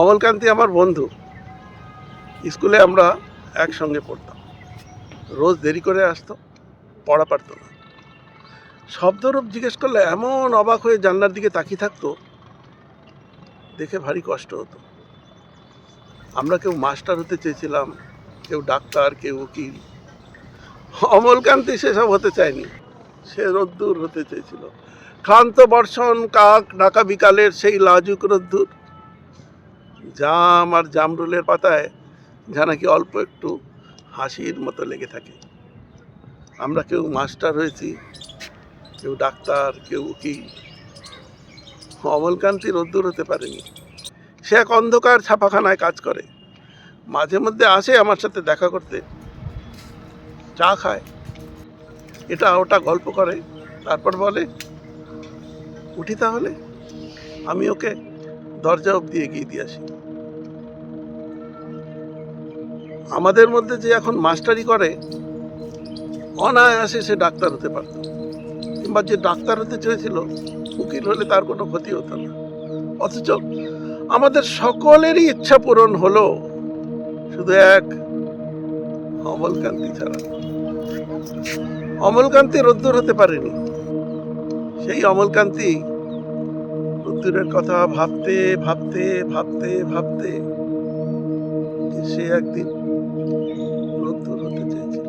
অমলকান্তি আমার বন্ধু। স্কুলে আমরা একসঙ্গে পড়তাম। রোজ দেরি করে আসতো, পড়া পারত না। শব্দরূপ জিজ্ঞেস করলে এমন অবাক হয়ে জানলার দিকে তাকিয়ে থাকতো, দেখে ভারী কষ্ট হতো। আমরা কেউ মাস্টার হতে চেয়েছিলাম, কেউ ডাক্তার, কেউ উকিল। অমলকান্তি সেসব হতে চায়নি। সে রোদ্দুর হতে চেয়েছিল। ক্লান্ত বর্ষণ, কাক ডাকা বিকালের সেই লাজুক রোদ্দুর। জাম আর জামরুলের পাতায় যা নাকি অল্প একটু হাসির মতো লেগে থাকে। আমরা কেউ মাস্টার হয়েছি, কেউ ডাক্তার, কেউ উকিল। অমলকান্তি রোদ্দুর হতে পারেনি। সে এক অন্ধকার ছাপাখানায় কাজ করে। মাঝে মধ্যে আসে আমার সাথে দেখা করতে, চা খায়, এটা ওটা গল্প করে, তারপর বলে, উঠি তাহলে। আমি ওকে দরজা অব্দি এগিয়ে দিয়ে আসি। আমাদের মধ্যে যে এখন মাস্টারি করে, অনায়াসে সে ডাক্তার হতে পারত, কিংবা যে ডাক্তার হতে চেয়েছিল উকিল হলে তার কোনো ক্ষতি হতো না। অথচ আমাদের সকলেরই ইচ্ছা পূরণ হলো, শুধু এক অমলকান্তি ছাড়া। অমলকান্তি রোদ্দুর হতে পারেনি। সেই অমলকান্তি রোদ্দুরের কথা ভাবতে ভাবতে ভাবতে ভাবতে সে একদিন রোদ্দুর হতে চেয়েছিল।